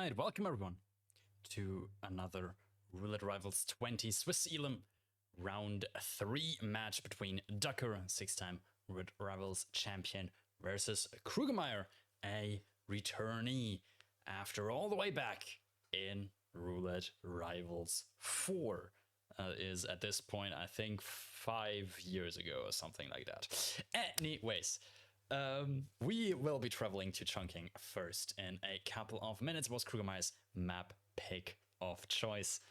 Alright, welcome everyone to another Roulette Rivals 20 Swiss Elam round 3 match between Ducker, 6-time Roulette Rivals champion, versus Krugermeiier, a returnee after all the way back in Roulette Rivals 4. Is at this point, I think, 5 years ago or something like that. Anyways, we will be traveling to Chongqing first in a couple of minutes. Was Krugermeier's map pick of choice.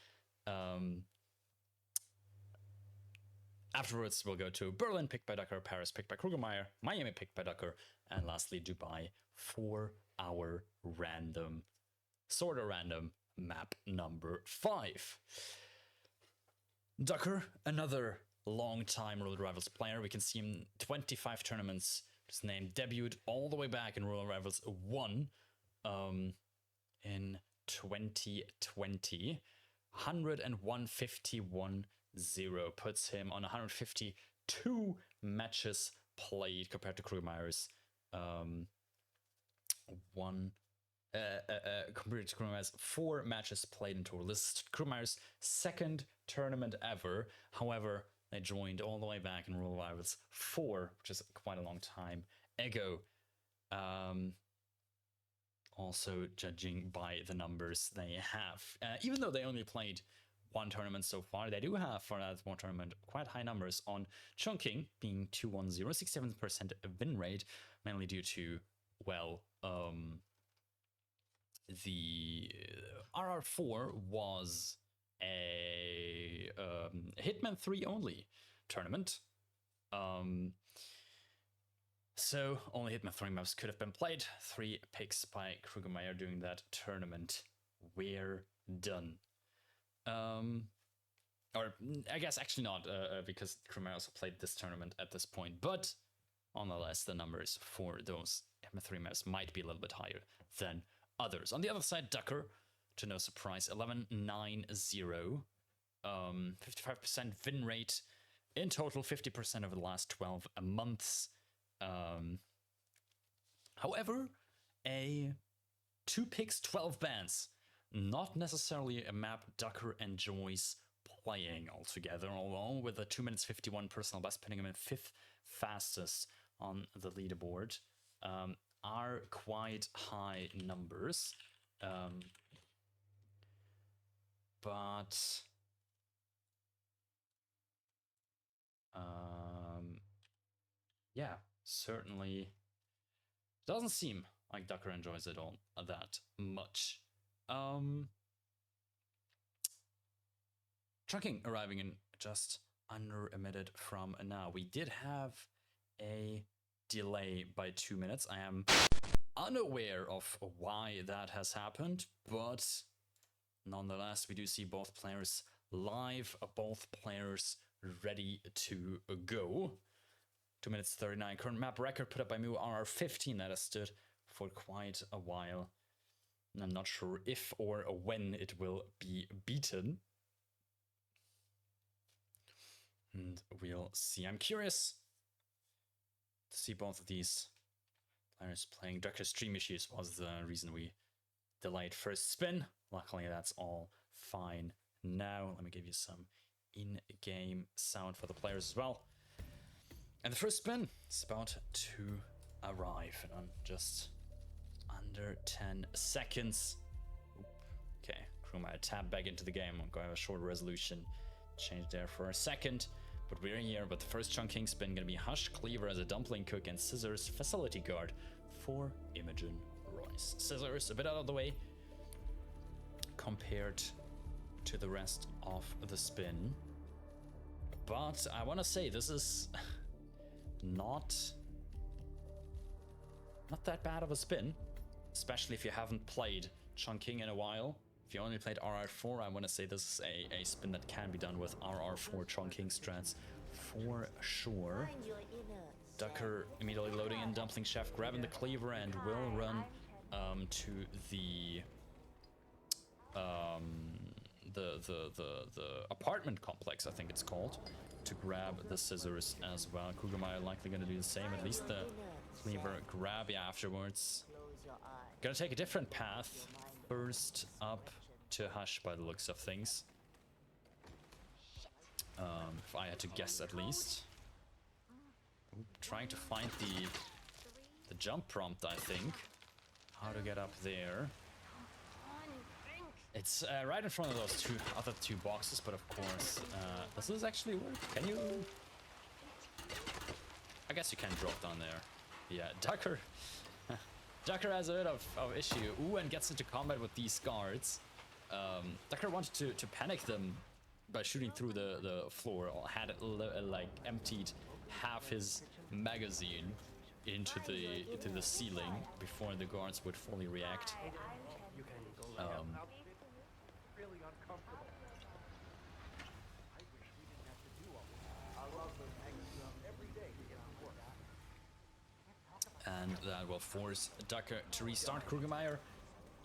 Afterwards, we'll go to Berlin, picked by Ducker, Paris, picked by Krugermeiier, Miami, picked by Ducker, and lastly, Dubai for our random, sort of random map number 5. Ducker, another long-time Roulette Rivals player. We can see him 25 tournaments. His name debuted all the way back in Roulette Rivals 1 in 2020. 101.51.0 puts him on 152 matches played compared to Krugermeier's compared to Krugermeier's 4 matches played in total. This is Krugermeier's second tournament ever. However, they joined all the way back in Roulette Rivals 4, which is quite a long time ago. Also, judging by the numbers they have. Even though they only played 1 tournament so far, they do have, for that 1 tournament, quite high numbers on Chongqing, being 2-1-0, 67% win rate, mainly due to, well, the RR4 was a Hitman 3 only tournament. So only Hitman 3 maps could have been played. 3 picks by Krugermeiier during that tournament. We're done. Or I guess actually not, because Krugermeiier also played this tournament at this point. But nonetheless, the numbers for those Hitman 3 maps might be a little bit higher than others. On the other side, Ducker, to no surprise, 11-9-0, 55% win rate in total, 50% over the last 12 months. However, 2 picks, 12 bans, not necessarily a map Ducker enjoys playing altogether, although with a 2 minutes 51 personal best, putting him in 5th fastest on the leaderboard. Are quite high numbers, but yeah, certainly doesn't seem like Ducker enjoys it all that much. Chongqing arriving in just under a minute from now. We did have a delay by 2 minutes. I am unaware of why that has happened, but nonetheless, we do see both players live, both players ready to go. 2 minutes 39, current map record put up by Mu RR15 that has stood for quite a while. And I'm not sure if or when it will be beaten. And we'll see. I'm curious to see both of these players playing. Ducker's stream issues was the reason we delayed first spin. Luckily, that's all fine now. Let me give you some in-game sound for the players as well. And the first spin is about to arrive in just under 10 seconds. Okay, Krugermeiier tab back into the game. I'm going to have a short resolution change there for a second. But we're here, but the first Chongqing spin gonna be Hush Cleaver as a dumpling cook and Scissors facility guard for Imogen Royce. Scissors a bit out of the way compared to the rest of the spin. But I want to say this is not that bad of a spin, especially if you haven't played Chongqing in a while. If you only played RR4, I want to say this is a spin that can be done with RR4 Chongqing strats for sure. Ducker immediately loading in Dumpling Chef, grabbing the cleaver, and will run to the apartment complex, I think it's called, to grab the scissors as well. Krugermeiier likely going to do the same. At least the cleaver grab you afterwards. Gonna take a different path. First up to Hush by the looks of things. If I had to guess at least. Ooh, trying to find the jump prompt, I think. How to get up there. It's right in front of those other two boxes, but of course, does this actually work? Can you? I guess you can drop down there. Yeah, Ducker. Ducker has a bit of issue. Ooh, and gets into combat with these guards. Ducker wanted to panic them by shooting through the floor, or had it like emptied half his magazine into the ceiling before the guards would fully react. Really uncomfortable. I wish we didn't have to do all this. I love those things every day to get on work. And that will force Ducker to restart. Krugermeiier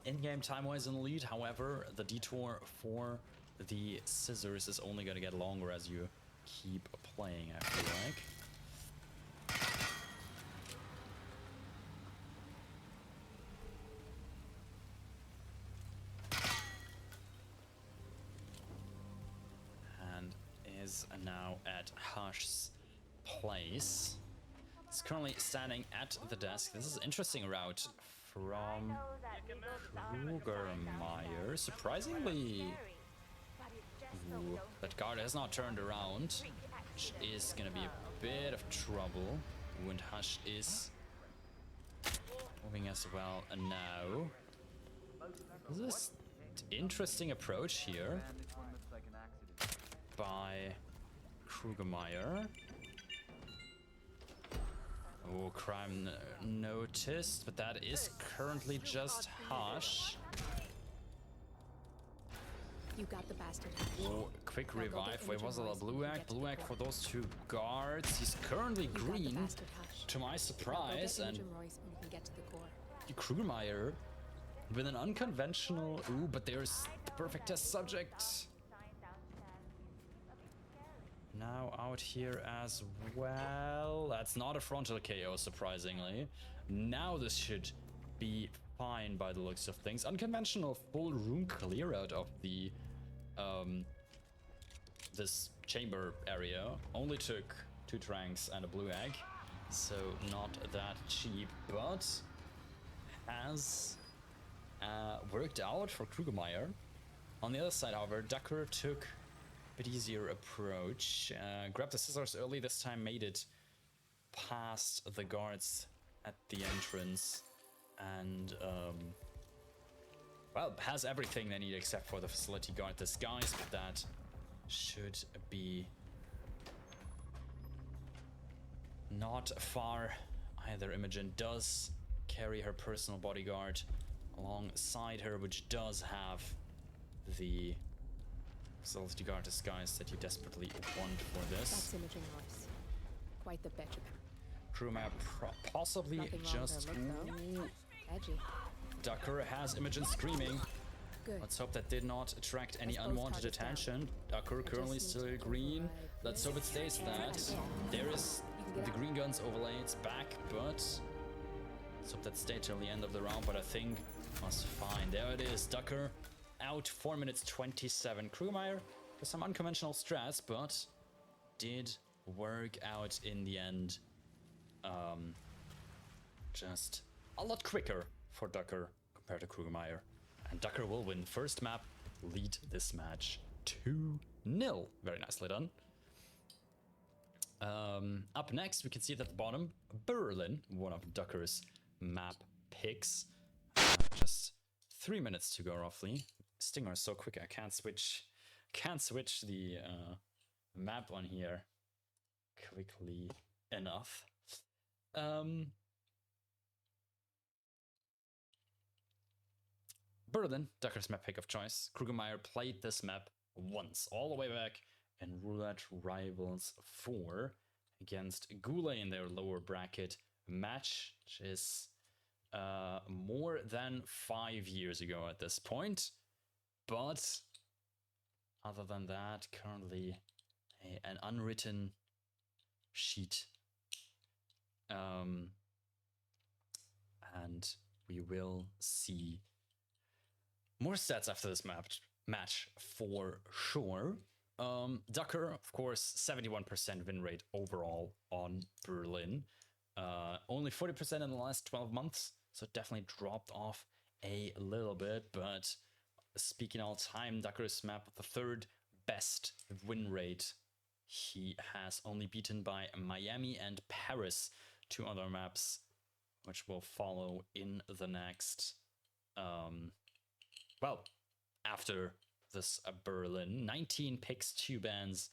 in-game time-wise in the lead. However, the detour for the scissors is only going to get longer as you keep playing, I feel like. And is now at Hush's place. He's currently standing at the desk. This is an interesting route from Krugermeiier. Surprisingly, ooh, that guard has not turned around, which is going to be a bit of trouble. And Hush is moving as well. And now, this is an interesting approach here by Krugermeiier. Oh, crime noticed, but that is currently just Hush. You got the bastard. Oh, quick revive. Wait, was it a blue egg? Blue egg for those two guards. He's currently green, to my surprise, and Krugermeiier with an unconventional. Ooh, but there's the perfect test subject. Now out here as well. That's not a frontal KO, surprisingly. Now this should be fine by the looks of things. Unconventional full room clear out of the this chamber area. Only took 2 tranks and a blue egg, so not that cheap, but has worked out for Krugermeiier. On the other side, however, Ducker took bit easier approach. Grabbed the scissors early this time, made it past the guards at the entrance, and well, has everything they need except for the facility guard disguise, but that should be not far either. Imogen does carry her personal bodyguard alongside her, which does have the facility guard disguise that you desperately want for this. That's Imogen Royce. Quite the bitch. Krugermeiier possibly Nothing just... wrong with her look, though. Edgy. Ducker has Imogen screaming. Good. Let's hope that did not attract any unwanted attention. Ducker currently still green. Let's hope it stays that. There is the green guns overlay. It's back, but let's hope that stayed till the end of the round. But I think was fine. There it is. Ducker out 4 minutes 27. Krugermeiier with some unconventional strats, but did work out in the end. Just a lot quicker for Ducker compared to Krugermeiier. And Ducker will win first map, lead this match 2-0. Very nicely done. Up next, we can see at the bottom, Berlin, one of Ducker's map picks. Just 3 minutes to go roughly. Stinger is so quick, I can't switch the map on here quickly enough. Berlin, Ducker's map pick of choice. Krugermeiier played this map once, all the way back in Roulette Rivals 4 against Goulet in their lower bracket match, which is more than 5 years ago at this point. But other than that, currently an unwritten sheet. we will see more stats after this match for sure. Ducker, of course, 71% win rate overall on Berlin. Only 40% in the last 12 months, so definitely dropped off a little bit. But speaking all time, Ducker's map with the third best win rate. He has only beaten by Miami and Paris, two other maps, which will follow in the next, well, after this Berlin. 19 picks, 2 bans.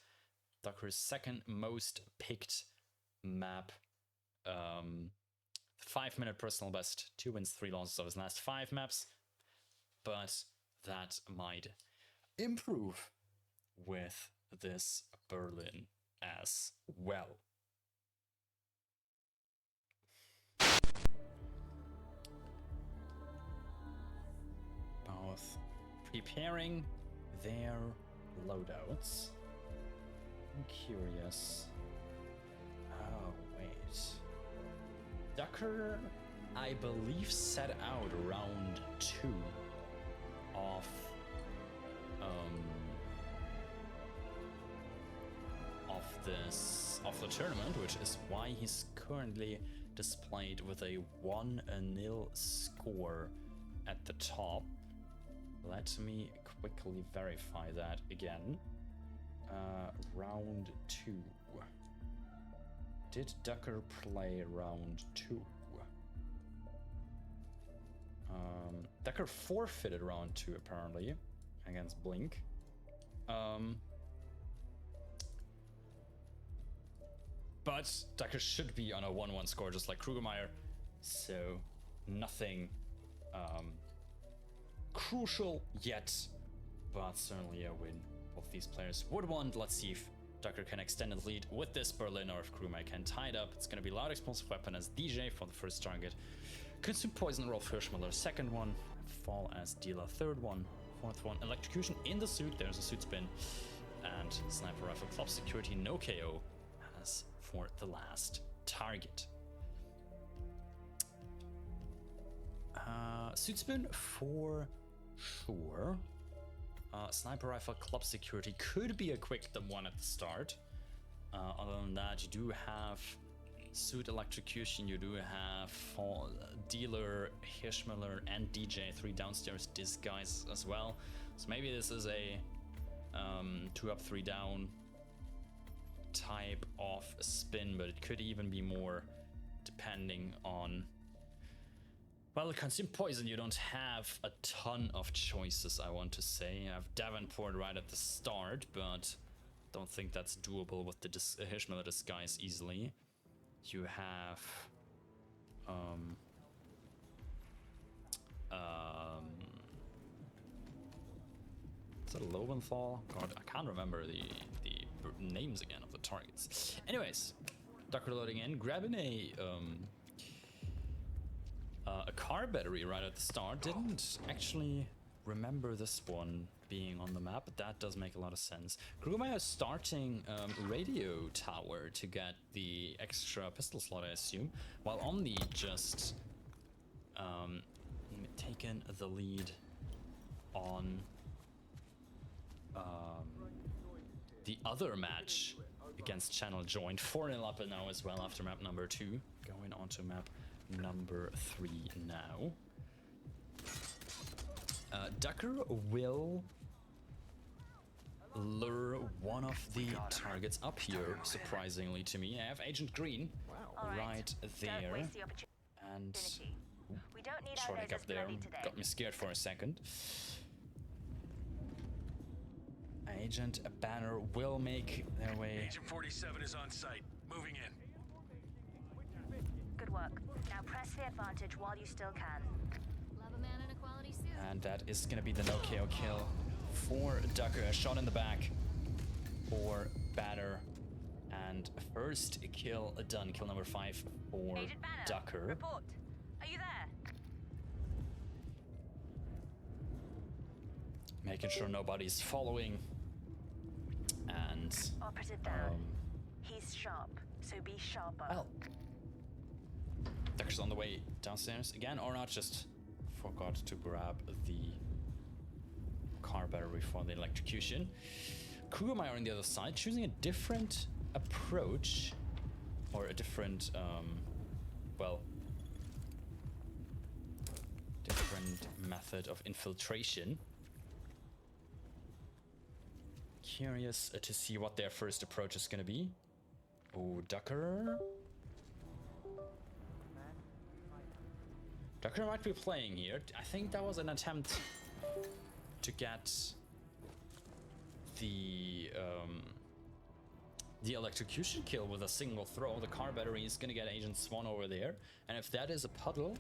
Ducker's second most picked map. 5-minute personal best, 2 wins, 3 losses of his last 5 maps. But that might improve with this Berlin as well. Both preparing their loadouts. I'm curious. Oh, wait. Ducker, I believe, set out round 2 of the tournament, which is why he's currently displayed with a 1-0 score at the top. Let me quickly verify that again. Round 2. Did Ducker play round 2? Ducker forfeited round 2 apparently against Blink. But Ducker should be on a 1-1 score just like Krugermeiier, so nothing crucial yet, but certainly a win both these players would want. Let's see if Ducker can extend the lead with this Berlin, or if Krugermeiier can tie it up. It's going to be Loud Explosive Weapon as DJ for the first target. Consume Poison, Rolf Hirschmüller second one. Fall as Dealer third one. Fourth one, Electrocution in the suit. There's a suit spin. And Sniper Rifle Club Security no KO as for the last target. Suit spin for sure. Sniper Rifle Club Security could be a quick one at the start. Other than that, you do have Suit Electrocution, you do have Dealer, Hirschmüller, and DJ, 3 downstairs disguise as well. So maybe this is a 2 up, 3 down type of spin, but it could even be more depending on... Well, Consume Poison, you don't have a ton of choices, I want to say. You have Davenport right at the start, but don't think that's doable with the Hirschmüller disguise easily. You have... is that a Lowenthal? God, I can't remember the names again of the targets. Anyways, Ducker loading in, grabbing a car battery right at the start. Didn't actually remember this one being on the map, but that does make a lot of sense. Krugermeiier starting radio tower to get the extra pistol slot, I assume, while Omni just taken the lead on the other match against Channel Joint. 4-0 up now as well after map number 2. Going on to map number 3 now. Ducker will lure one of the targets up here, surprisingly to me. I have Agent Green right there. And shorting up there got me scared for a second. Agent Banner will make their way. Agent 47 is on site. Moving in. Good work. Now press the advantage while you still can. Love a man in a quality suit. And that is going to be the no KO kill for Ducker. A shot in the back for Banner. And first kill done. Kill number 5 for Agent Banner, Ducker. report. Are you there? Making sure nobody's following. And Operative down. He's sharp, so be sharper. well, Ducker's on the way downstairs again, or not, just forgot to grab the car battery for the electrocution. Krugermeiier on the other side, choosing a different approach, or a different, well, different method of infiltration. Curious to see what their first approach is going to be. Oh, Ducker. Ducker might be playing here. I think that was an attempt to get the electrocution kill with a single throw. The car battery is going to get Agent Swan over there. And if that is a puddle...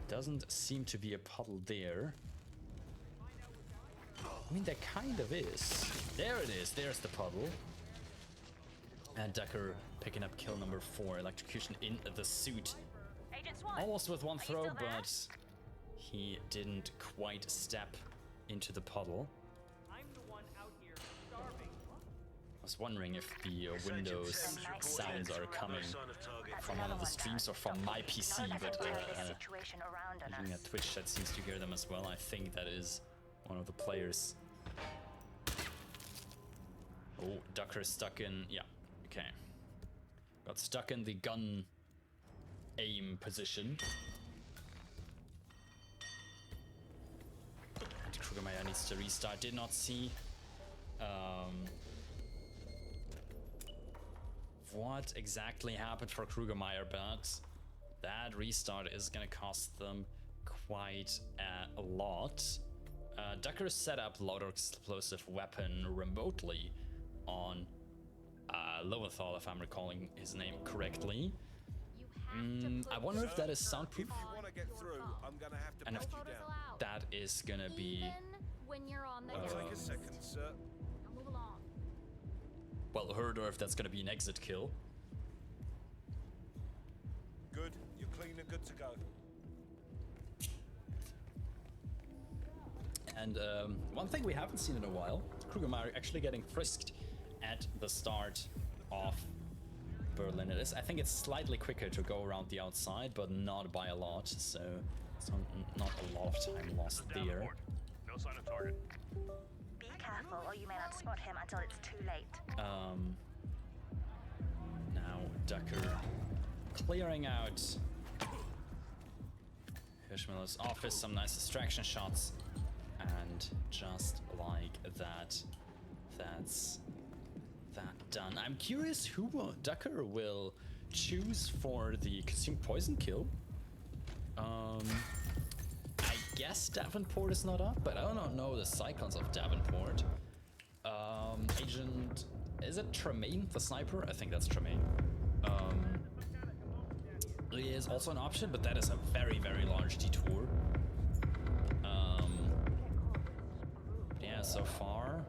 doesn't seem to be a puddle there. I mean, there kind of is. There it is. There's the puddle. And Decker picking up kill number 4. Electrocution in the suit. Agent Swan. Almost with one Are you throw, still there? but he didn't quite step into the puddle. I'm the one out here starving. I was wondering if the Windows sounds are coming from one of the streams or from my PC, but Situation around on looking us. at Twitch that seems to hear them as well. I think that is one of the players. Oh, Ducker stuck in... yeah, okay. Got stuck in the gun aim position. And Krugermeiier needs to restart. Did not see what exactly happened for Krugermeiier, but that restart is gonna cost them quite a lot. Ducker set up loader explosive weapon remotely on Lowenthal, if I'm recalling his name correctly. You have to I put wonder if that is yourself soundproof, If you want to get through, I'm going to have to and put if you photos down. allowed. that is gonna be, Even when you're on the Take a guns. second, sir. Now move along. well, heard, or if that's gonna be an exit kill. Good. You're clean and good to go. And one thing we haven't seen in a while, Krugermeiier actually getting frisked at the start of Berlin. It is, I think it's slightly quicker to go around the outside, but not by a lot, so it's not a lot of time lost there. No sign of target. Be careful, or you may not spot him until it's too late. Now Ducker clearing out Hirschmiller's office, some nice distraction shots, and just like that, that's that done. I'm curious who Ducker will choose for the consumed poison kill. I guess Davenport is not up, but I don't know the cycles of Davenport. Agent, is it Tremaine, the sniper? I think that's Tremaine. Is also an option, but that is a very, very large detour. Yeah, so far,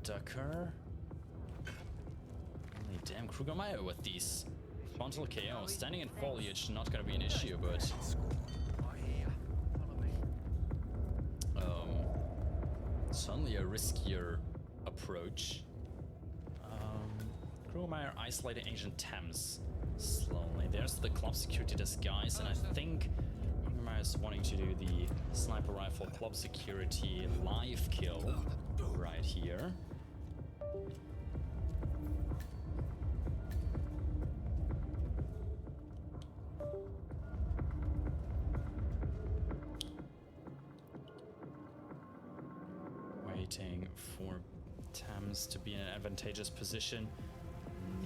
Ducker. Holy damn, Krugermeiier with these frontal KO. Standing in foliage, not gonna be an issue, but certainly a riskier approach. Krugermeiier isolating Agent Thames slowly. There's the club security disguise, and I think Krugermeiier is wanting to do the sniper rifle club security live kill right here. Waiting for Thames to be in an advantageous position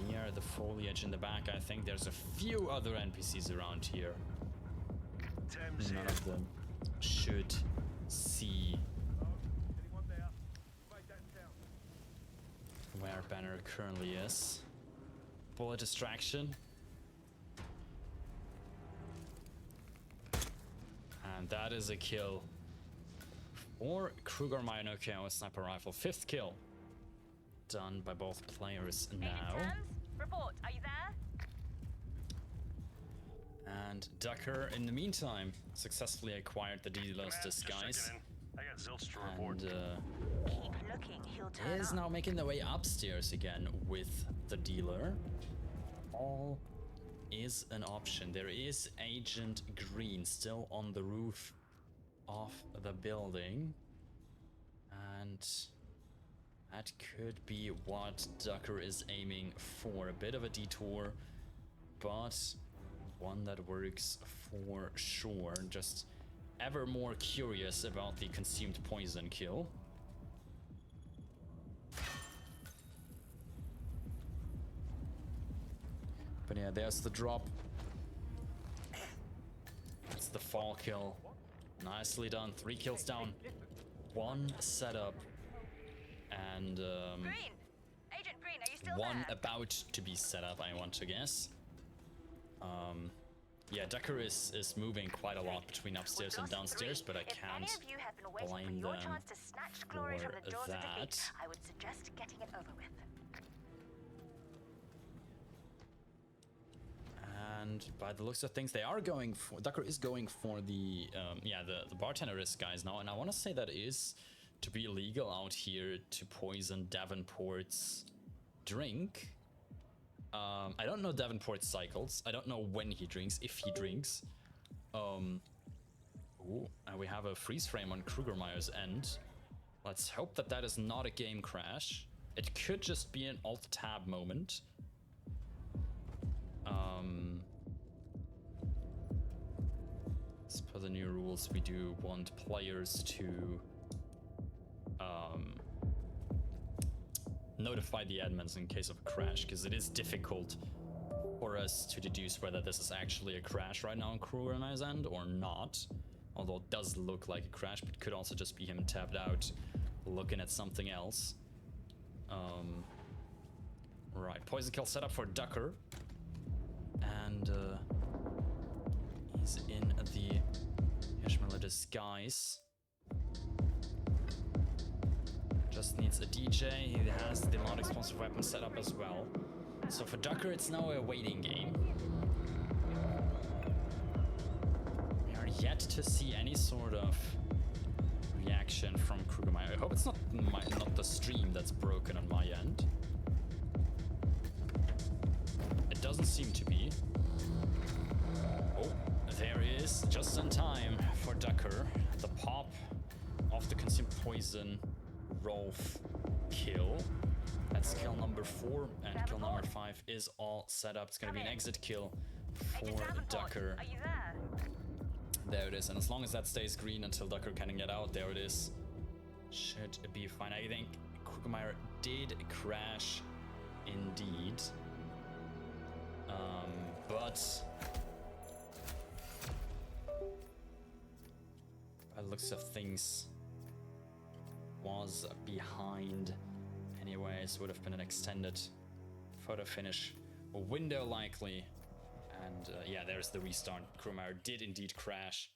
near the foliage in the back. I think there's a few other NPCs around here. None of them should see Anyone there? Write that down. where Banner currently is. Bullet distraction. And that is a kill for Krugermeiier no KO with sniper rifle. 5th kill done by both players Agent now. Thames, report. Are you there? And Ducker, in the meantime, successfully acquired the dealer's disguise. I got zilch to report. and Keep looking, he'll turn is up. now making their way upstairs again with the dealer. All is an option. There is Agent Green still on the roof of the building, and that could be what Ducker is aiming for. A bit of a detour, but one that works for sure. Just ever more curious about the consumed poison kill. But yeah, there's the drop. It's the fall kill. Nicely done. 3 kills down. 1 setup. And Green! Agent Green, are you still 1 there? about to be set up, I want to guess. Yeah, Ducker is moving quite a lot between upstairs and downstairs, but I If any can't of you have been waiting for blame your them chance to snatch glory from for the jaws of defeat, that. I would suggest getting it over with. And by the looks of things, they are going for... Ducker is going for the... yeah, the bartender risk guys now. And I want to say that is to be illegal out here to poison Davenport's drink. I don't know Davenport's cycles. I don't know when he drinks, if he drinks. Ooh, and we have a freeze frame on Krugermeier's end. Let's hope that that is not a game crash. It could just be an alt-tab moment. As per the new rules, we do want players to notify the admins in case of a crash, because it is difficult for us to deduce whether this is actually a crash right now on Krugermeier's end or not. Although it does look like a crash, but could also just be him tapped out looking at something else. Right, poison kill set up for Ducker. And he's in the Ishmael disguise. Just needs a DJ. He has the non-explosive weapon set up as well. So for Ducker, it's now a waiting game. We are yet to see any sort of reaction from Krugermeiier. I hope it's not the stream that's broken on my end. It doesn't seem to be. Oh, there is, just in time for Ducker, the pop of the consumed poison Rolf kill. That's kill number 4, and kill number 5 is all set up. It's gonna be an exit kill Agent for Davenport, Ducker. are you there? There it is, and as long as that stays green until Ducker can get out, there it is. Should be fine. I think Krugermeiier did crash indeed. But by the looks of things, was behind anyways. Would have been an extended photo finish window likely. And yeah, there's the restart. Krugermeiier did indeed crash,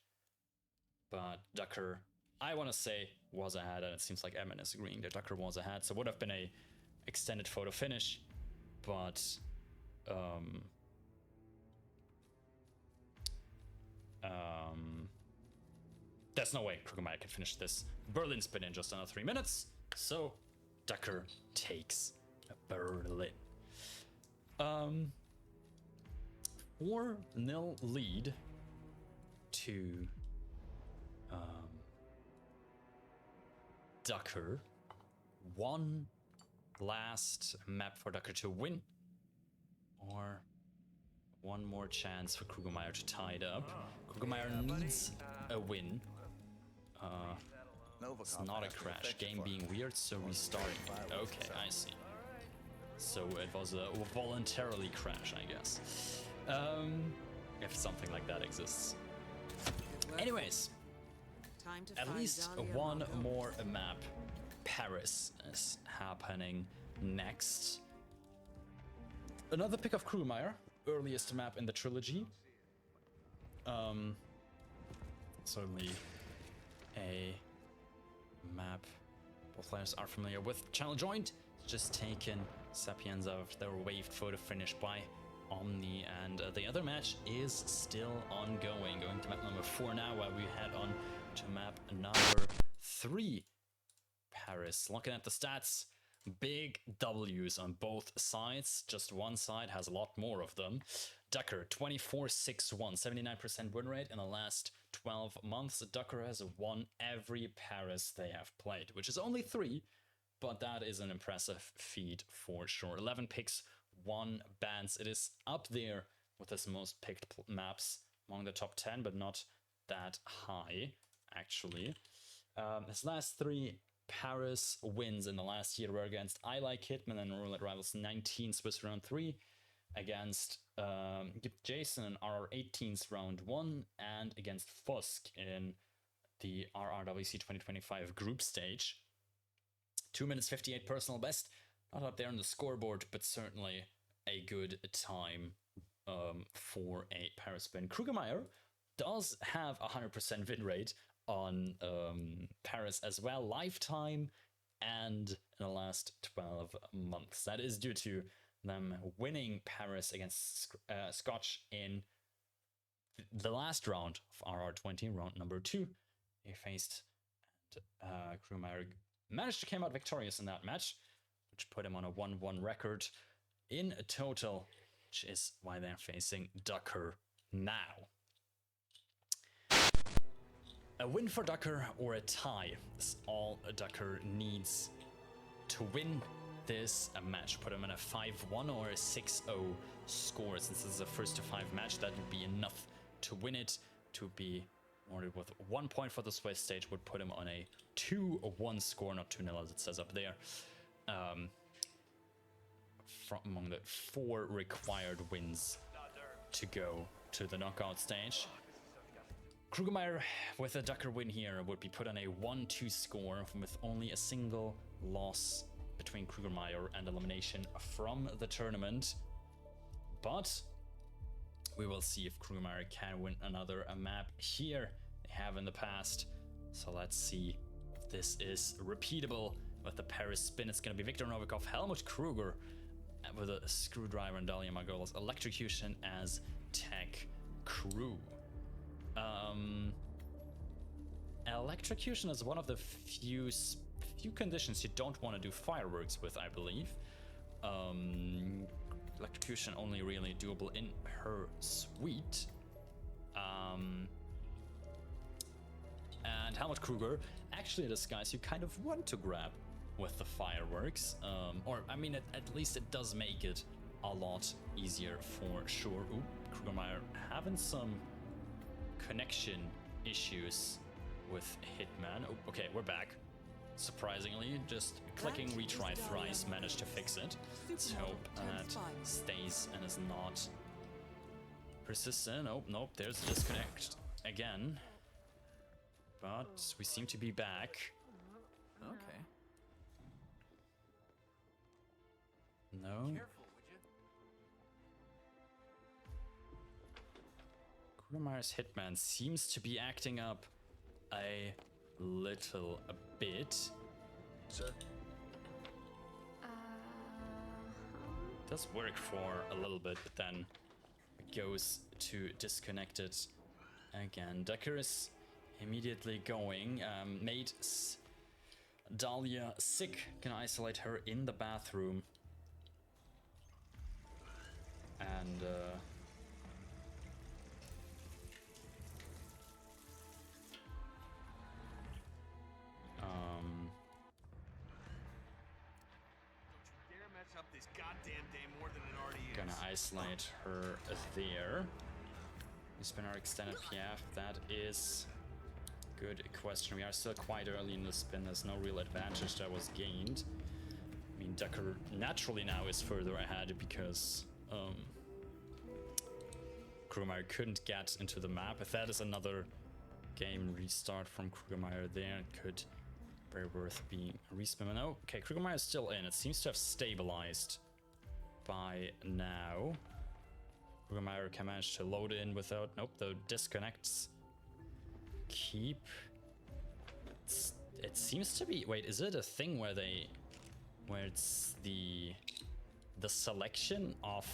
but Ducker, I want to say, was ahead, and it seems like Emin is agreeing that Ducker was ahead, so would have been a extended photo finish, but there's no way Krugermeiier can finish this Berlin spin in just under 3 minutes, so Ducker takes Berlin. 4-0 lead to Ducker. One last map for Ducker to win, or one more chance for Krugermeiier to tie it up. Krugermeiier needs a win. It's not a crash. Game being weird, so restarting. Okay, I see. So it was a voluntarily crash, I guess. If something like that exists. Anyways, at least one more map. Paris is happening next. Another pick of Krugermeiier, earliest map in the trilogy. Certainly a map both players are familiar with. Channel joined, just taken Sapiens out of their waved photo finish by Omni, and the other match is still ongoing. Going to map number 4 now, while we head on to map number 3 Paris. Looking at the stats, big W's on both sides. Just one side has a lot more of them. Ducker, 24-6-1, 79% win rate in the last 12 months. Ducker has won every Paris they have played, which is only 3, but that is an impressive feat for sure. 11 picks, 1 bans. It is up there with his most picked maps among the top 10, but not that high, actually. His last 3 Paris wins in the last year were against I Like Hitman and Roulette Rivals 19 Swiss round 3, against Jason in RR18's round 1, and against Fusk in the RRWC 2025 group stage. 2 minutes 58 personal best, not up there on the scoreboard, but certainly a good time for a Paris win. Krugermeiier does have a 100% win rate on Paris as well, lifetime and in the last 12 months. That is due to them winning Paris against Scotch in the last round of RR20, round number 2. They faced, and Krugermeiier managed to come out victorious in that match, which put him on a 1-1 record in total, which is why they're facing Ducker now. A win for Ducker or a tie is all Ducker needs to win this match. Put him in a 5-1 or a 6-0 score. Since this is a 1-5 match, that would be enough to win it. To be awarded with 1 point for the Swiss stage would put him on a 2-1 score, not 2-0 as it says up there. From among the 4 required wins to go to the knockout stage. Krugermeiier with a Ducker win here would be put on a 1-2 score with only a single loss between Krugermeiier and elimination from the tournament. But we will see if Krugermeiier can win another map here. They have in the past. So let's see if this is repeatable with the Paris spin. It's going to be Viktor Novikov, Helmut Kruger with a Screwdriver, and Dahlia Margolis Electrocution as tech crew. Electrocution is one of the few conditions you don't want to do fireworks with, I believe. Electrocution only really doable in her suite. And Helmut Kruger, actually a disguise you kind of want to grab with the fireworks. Or, I mean, at least it does make it a lot easier for sure. Ooh, Krugermeiier having some connection issues with Hitman. Oh, okay, we're back. Surprisingly, just clicking retry thrice managed to fix it. Let's hope that stays and is not persistent. Oh, nope, there's a disconnect again. But we seem to be back. Okay. No. Careful, would you? Krugermeier's Hitman seems to be acting up a little bit. Sir? Does work for a little bit, but then it goes to disconnect it again. Ducker is immediately going. Made Dahlia sick. Can isolate her in the bathroom. And Dare mess up this goddamn day more than it already is. gonna isolate her there. Spin our extended PF. That is good question. We are still quite early in the spin. There's no real advantage that was gained. I mean, Ducker naturally now is further ahead because Krugermeiier couldn't get into the map. If that is another game restart from Krugermeiier there, it could very worth being a respin. No, okay, Krugermeiier is still in. It seems to have stabilized by now. Krugermeiier can manage to load in without... Nope, the disconnects keep... It seems to be... Wait, is it a thing where they... Where it's the selection of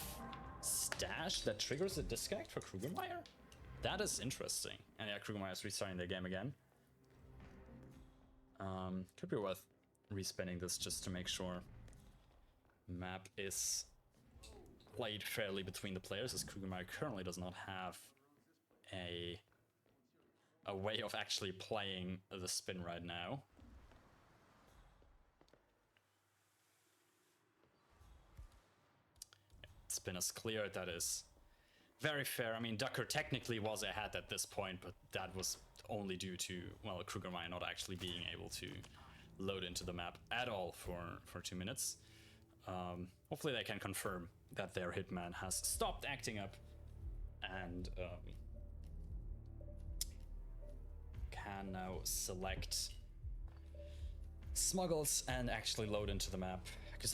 stash that triggers a disconnect for Krugermeiier? That is interesting. And yeah, Krugermeier is restarting the game again. Could be worth respinning this just to make sure map is played fairly between the players, as Krugermeiier currently does not have a way of actually playing the spin right now. Spin is cleared, that is very fair. I mean, Ducker technically was ahead at this point, but that was only due to, well, Krugermeiier not actually being able to load into the map at all for 2 minutes. Hopefully they can confirm that their hitman has stopped acting up and can now select smuggles and actually load into the map. Because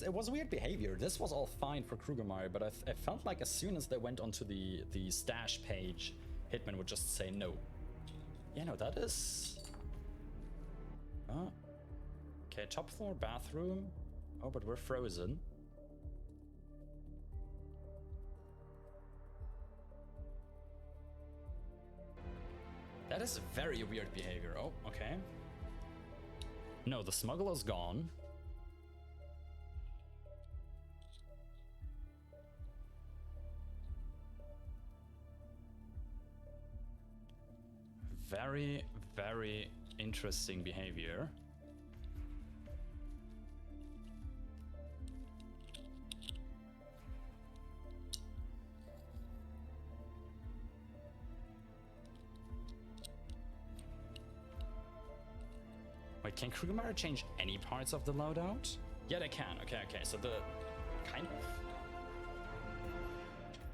it was weird behavior. This was all fine for Krugermeiier, but I felt like as soon as they went onto the stash page, Hitman would just say no. Yeah, no, that is... Oh. Okay, top floor bathroom. Oh, but we're frozen. That is very weird behavior. Oh, okay. No, the smuggler's gone. Very, very interesting behavior. Wait, can Krugermeiier change any parts of the loadout? Yeah, they can. Okay, okay. So the kind of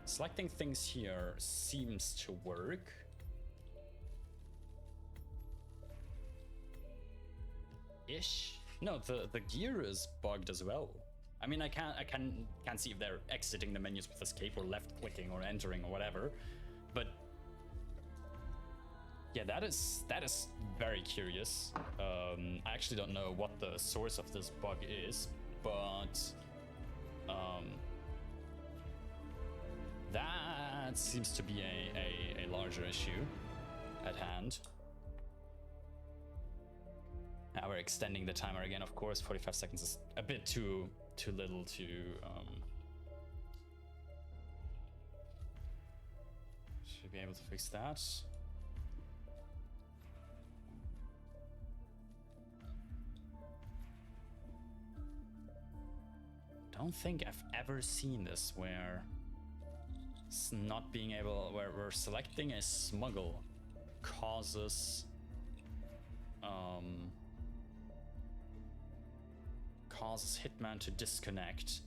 selecting things here seems to work. Ish. No, the gear is bugged as well. I mean, I can't see if they're exiting the menus with escape or left clicking or entering or whatever, but yeah, that is very curious. I actually don't know what the source of this bug is, but that seems to be a larger issue at hand. Now we're extending the timer again, of course. 45 seconds is a bit too little to should be able to fix that. Don't think I've ever seen this where it's not being able, where we're selecting a smuggle causes Hitman to disconnect.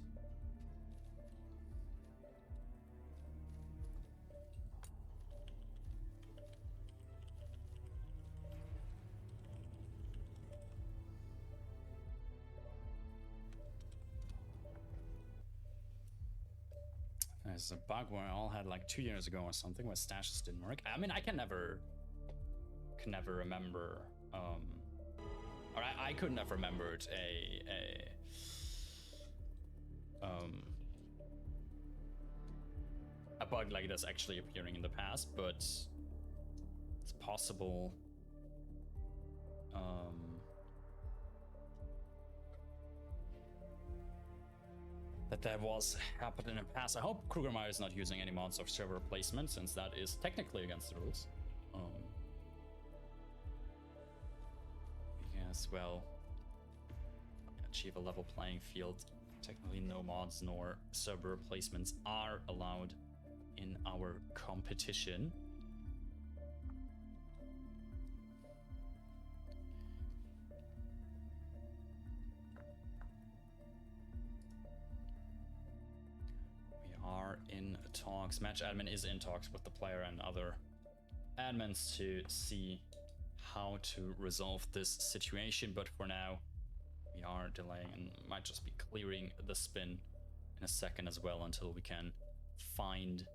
There's a bug where I all had like 2 years ago or something where stashes didn't work. I mean, I can never remember, or I couldn't have remembered a bug like this actually appearing in the past, but it's possible. That was happened in the past. I hope Krugermeiier is not using any mods of server replacement, since that is technically against the rules. Because, well, achieve a level playing field. Technically, no mods nor server replacements are allowed in our competition. Are in talks. Match admin is in talks with the player and other admins to see how to resolve this situation, but for now we are delaying and might just be clearing the spin in a second as well until we can find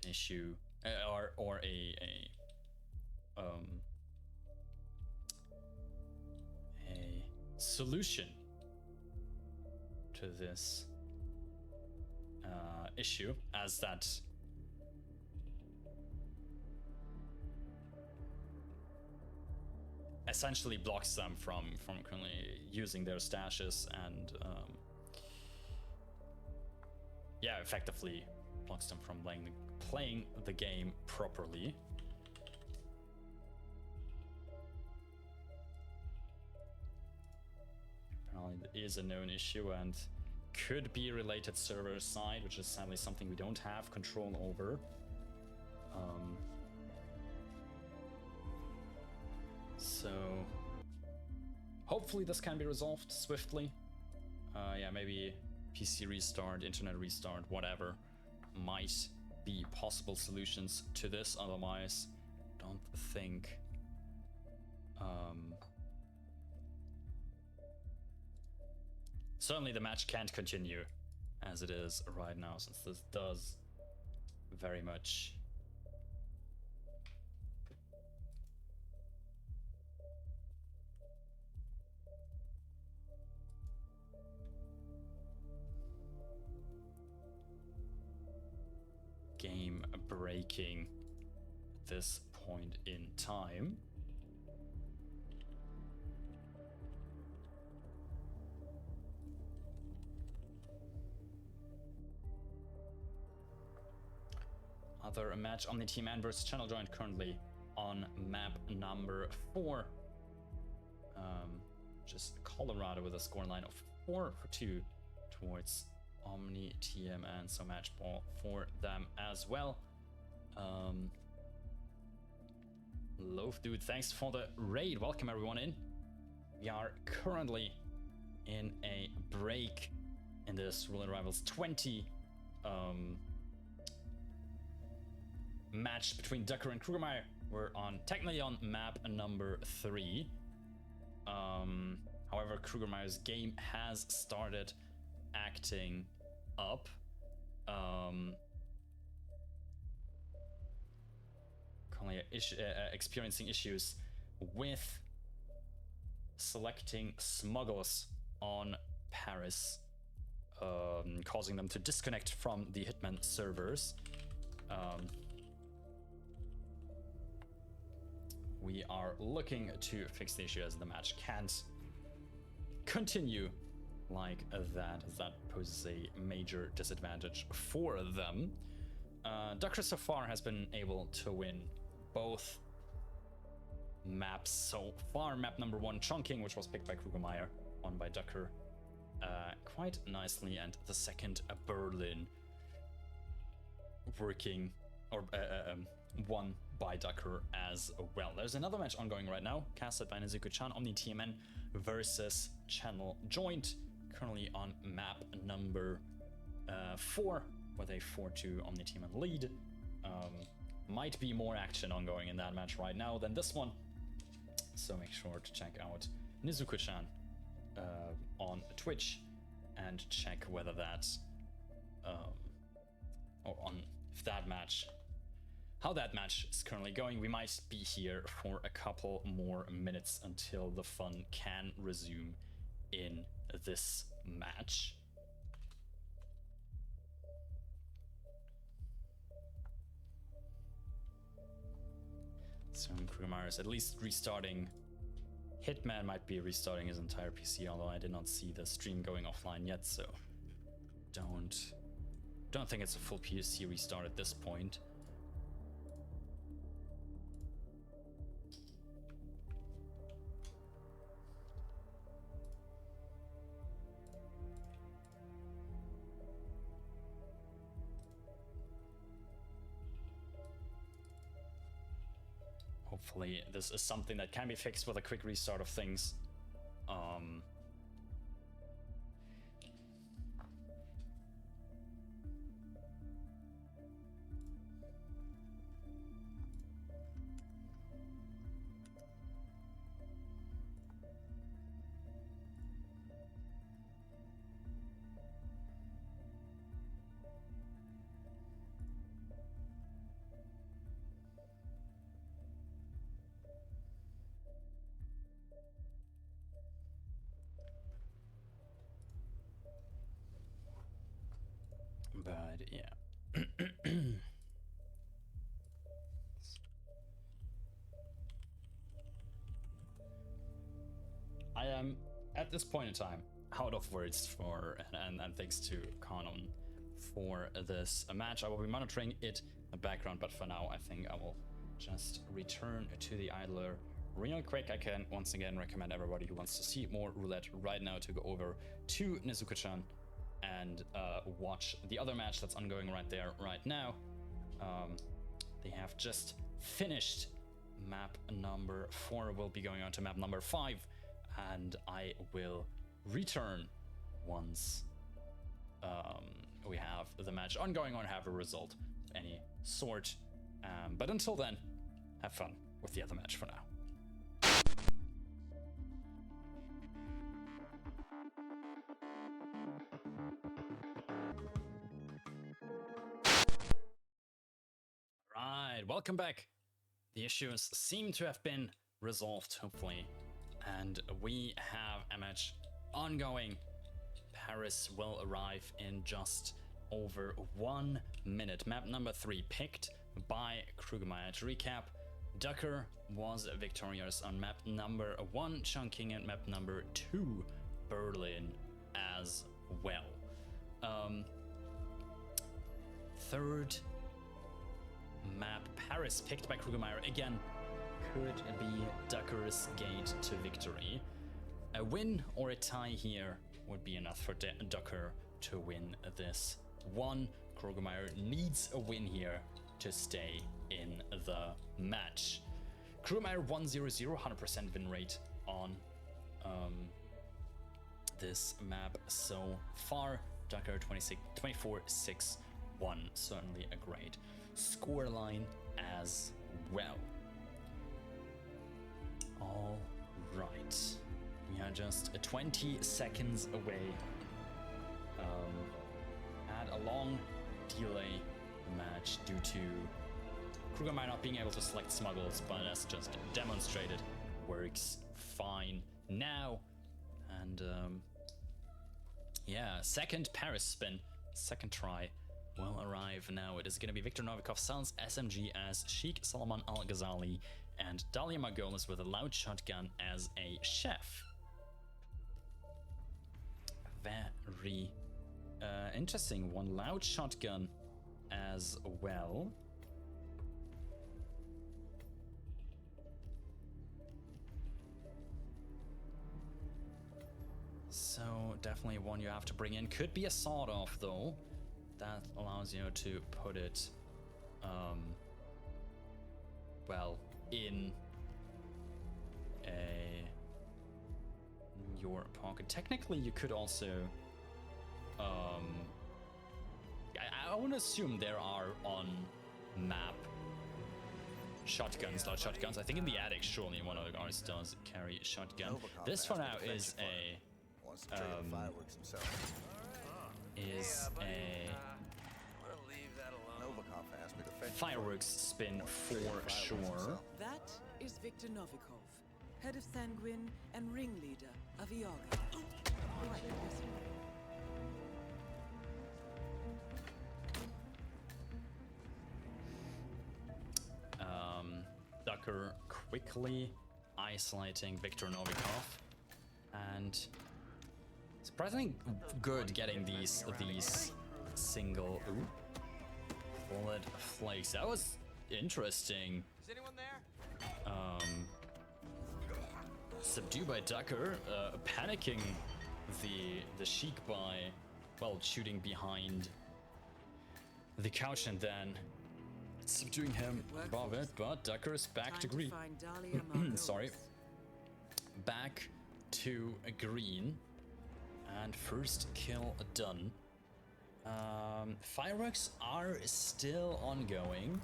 an issue or a solution to this issue, as that essentially blocks them from currently using their stashes and yeah, effectively blocks them from playing the game properly. Apparently it is a known issue and could be related server side, which is sadly something we don't have control over. So hopefully this can be resolved swiftly. Yeah, maybe PC restart, internet restart, whatever might be possible solutions to this. Otherwise, don't think certainly the match can't continue as it is right now, since this does very much game breaking at this point in time. Other match on the Team N versus Channel Joint currently on map number 4. Just Colorado with a scoreline of 4-2 towards Omni TMN, so match ball for them as well. Loaf Dude, thanks for the raid. Welcome everyone in. We are currently in a break in this Ruler Rivals 20 match between Ducker and Krugermeiier. We're technically on map number 3. However, Krugermeier's game has started acting up. Currently experiencing issues with selecting smuggles on Paris, causing them to disconnect from the Hitman servers. We are looking to fix the issue as the match can't continue like that, as that poses a major disadvantage for them. Ducker so far has been able to win both maps so far. Map number 1, Chongqing, which was picked by Krugermeiier, won by Ducker quite nicely, and the second, Berlin, won by Ducker as well. There's another match ongoing right now, casted by Nezuko-chan, Omni TMN versus Channel Joint, currently on map number 4 with a 4-2 Omni TMN lead. Might be more action ongoing in that match right now than this one, so make sure to check out Nezuko-chan on Twitch and check whether that's how that match is currently going. We might be here for a couple more minutes until the fun can resume in this match. So Krugermeiier is at least restarting. Hitman might be restarting his entire PC, although I did not see the stream going offline yet, so don't think it's a full PC restart at this point. Hopefully this is something that can be fixed with a quick restart of things. But yeah. this point in time, out of words for and thanks to Kanon for this match. I will be monitoring it in the background, but for now, I think I will just return to the idler real quick. I can once again recommend everybody who wants to see more roulette right now to go over to Nezuko-chan and watch the other match that's ongoing right there, right now. They have just finished map number 4. We'll be going on to map number 5, and I will return once we have the match ongoing or have a result of any sort. But until then, have fun with the other match for now. Right, welcome back. The issues seem to have been resolved, hopefully, and we have a match ongoing. Paris will arrive in just over 1 minute. Map number 3 picked by Krugermeiier. To recap, Ducker was victorious on map number 1, Chongqing, and map number 2, Berlin as well. Third map, Paris, picked by Krugermeiier again, could be Ducker's gate to victory. A win or a tie here would be enough for Ducker to win this one. Krugermeiier needs a win here to stay in the match. Krugermeiier 1-0-0, 100% win rate on this map so far. Ducker 24-6-1, certainly a great scoreline as well. All right, we are just 20 seconds away. Had a long delay match due to Krugermeiier not being able to select smuggles, but as just demonstrated, works fine now. And yeah, second Paris spin, second try will arrive now. It is going to be Viktor Novikov sells SMG as Sheikh Salman Al-Ghazali and Dalia Margolis with a loud shotgun as a chef. Very interesting. One loud shotgun as well. So definitely one you have to bring in. Could be a sawed-off though. That allows you to put it, well, in your pocket. Technically, you could also, I want to assume there are on map shotguns, loud shotguns. I think in the attic, surely one of ours does carry a shotgun. This for now is a fireworks spin for sure. That is Viktor Novikov, head of Sanguine and ringleader of Iago. Right this way. Ducker quickly isolating Viktor Novikov, and surprisingly good getting these single bullet flakes. That was interesting. Is anyone there? Subdued by Ducker, panicking the Sheik by, well, shooting behind the couch and then subduing him above it, but Ducker is back to green. Sorry. Back to green. And first kill done. Fireworks are still ongoing.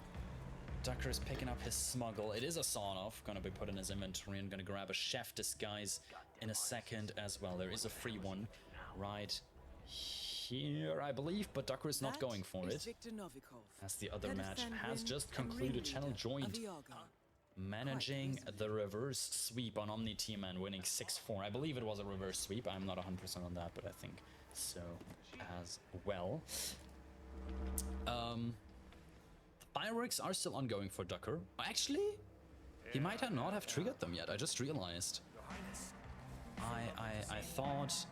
Ducker is picking up his smuggle. It is a sawn-off, gonna be put in his inventory, and gonna grab a chef disguise in a second as well. There is a free one right here, I believe, but Ducker is not going for it, as the other match has just concluded. Channel joined, managing the reverse sweep on Omni Team and winning 6-4. I believe it was a reverse sweep. I'm not 100% on that, but I think so as well. Fireworks are still ongoing for Ducker. Actually, he might not have triggered them yet. I just realized. I thought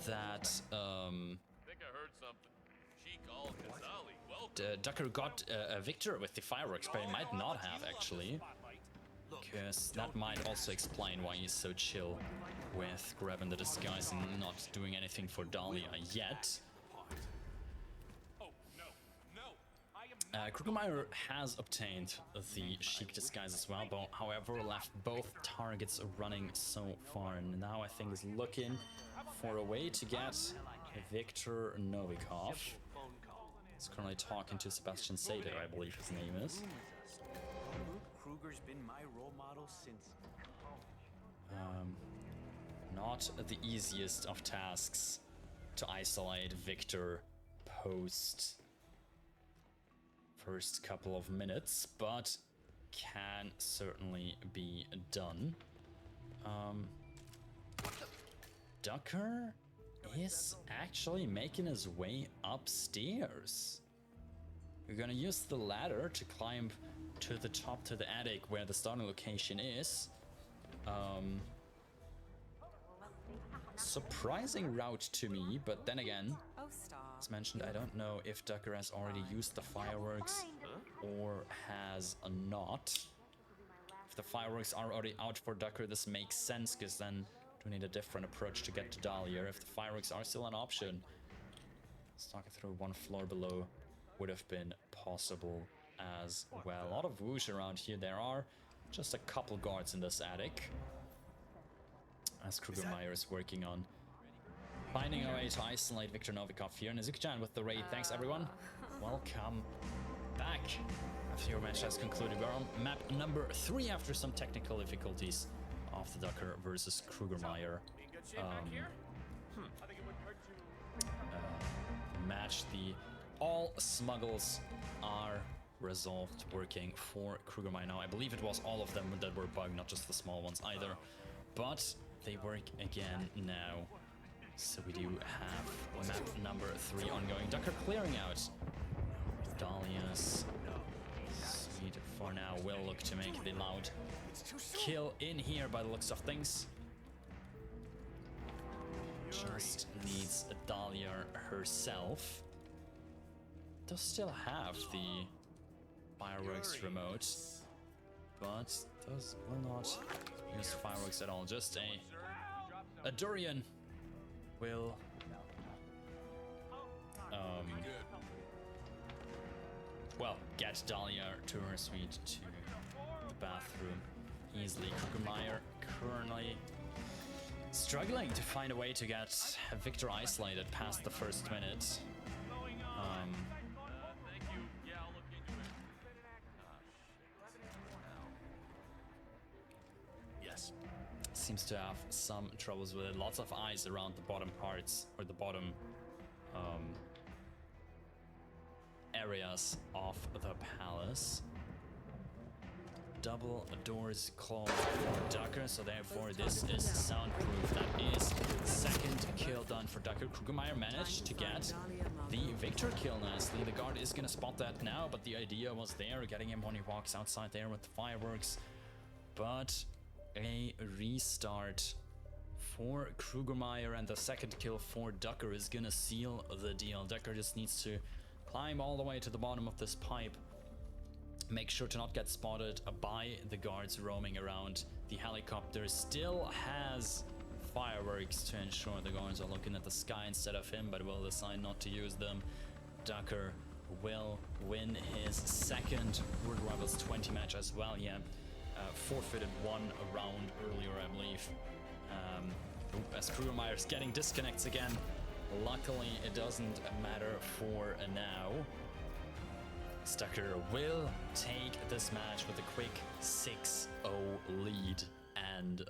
that Think I heard something. She called Kazali. Welcome. Ducker got a victor with the fireworks, but he might not have actually, because that might also explain why he's so chill with grabbing the disguise and not doing anything for Dahlia yet. Krugermeiier has obtained the chic disguise as well, but however left both targets running so far, and now I think is looking for a way to get Viktor Novikov. He's currently talking to Sebastian Seder, I believe his name is. Kruger's been my role model since Not the easiest of tasks to isolate Viktor post first couple of minutes, but can certainly be done. Ducker is actually making his way upstairs. We're gonna use the ladder to climb to the top, to the attic where the starting location is. Surprising route to me, but then again, as mentioned, I don't know if Ducker has already used the fireworks or has not. If the fireworks are already out for Ducker, this makes sense, because then we need a different approach to get to Dahlia. If the fireworks are still an option, stalking through one floor below would have been possible as well. A lot of whoosh around here. There are just a couple guards in this attic, as Krugermeiier is working on finding a way to isolate Viktor Novikov here. And Azuki-chan with the raid. Thanks everyone. Welcome back. After your match has concluded, we're on map number 3 after some technical difficulties of the Ducker versus Krugermeiier match. The all smuggles are resolved, working for Krugermeiier now. I believe it was all of them that were bugged, not just the small ones either, but they work again now. So we do have map number 3 ongoing. Ducker clearing out Dahlia's speed for now. Will look to make the loud kill in here by the looks of things. Just needs Dahlia herself. Does still have the fireworks remote, but will not use fireworks at all. Just a Durian will well, get Dahlia to her suite, to the bathroom easily. Krugermeiier currently struggling to find a way to get Viktor isolated past the first minute. Yes. Seems to have some troubles with it. Lots of eyes around the bottom parts, or the bottom areas of the palace. Double doors closed for Ducker, so therefore this is soundproof. That is second kill done for Ducker. Krugermeiier managed to get the Viktor kill nicely. The guard is gonna spot that now, but the idea was there, getting him when he walks outside there with the fireworks. But a restart for Krugermeiier, and the second kill for Ducker is gonna seal the deal. Ducker just needs to climb all the way to the bottom of this pipe, make sure to not get spotted by the guards roaming around. The helicopter still has fireworks to ensure the guards are looking at the sky instead of him, but will decide not to use them. Ducker will win his second World Rivals 20 match as well. Yeah, forfeited one round earlier, I believe. As Krugermeier's getting disconnects again. Luckily, it doesn't matter for now. Ducker will take this match with a quick 6-0 lead and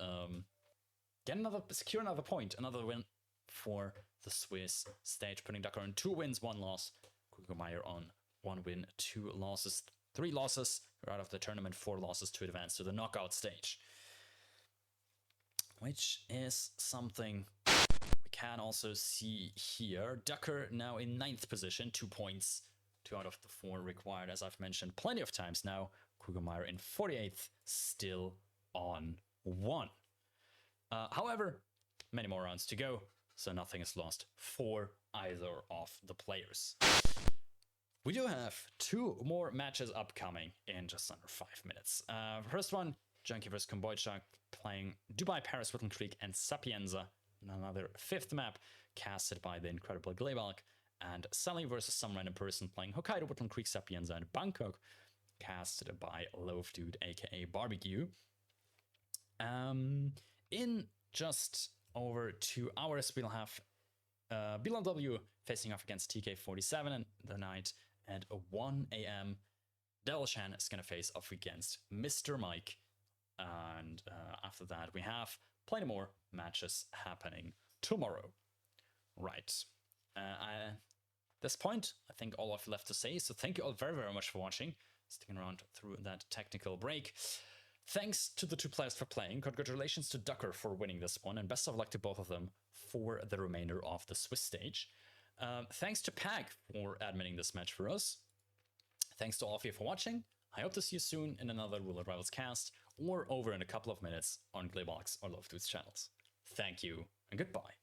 secure another point, another win for the Swiss stage, putting Ducker on 2 wins, 1 loss. Krugermeiier on 1 win, 2 losses, 3 losses. We're out of the tournament, 4 losses to advance to the knockout stage, which is something we can also see here. Ducker now in 9th position, 2 points. 2 out of the 4 required, as I've mentioned plenty of times now. Krugermeiier in 48th, still on 1. However, many more rounds to go, so nothing is lost for either of the players. We do have 2 more matches upcoming in just under 5 minutes. First one, Junkie vs Kombucha playing Dubai, Paris, Whittle Creek, and Sapienza. Another 5th map casted by the incredible Glebalk. And Sully versus some random person playing Hokkaido, Whittle Creek, Sapienza, and Bangkok, casted by Loaf Dude, aka Barbecue. In just over 2 hours, we'll have BLW facing off against TK47 in the night. At 1 a.m., Devilshan is going to face off against Mr. Mike. And after that, we have plenty more matches happening tomorrow. Right. At this point, I think all I've left to say. So thank you all very, very much for watching, sticking around through that technical break. Thanks to the 2 players for playing. Congratulations to Ducker for winning this one. And best of luck to both of them for the remainder of the Swiss stage. Thanks to Pag for adminning this match for us. Thanks to all of you for watching. I hope to see you soon in another Rule of Rivals cast, or over in a couple of minutes on Glaybox or Love Dude's channels. Thank you, and goodbye.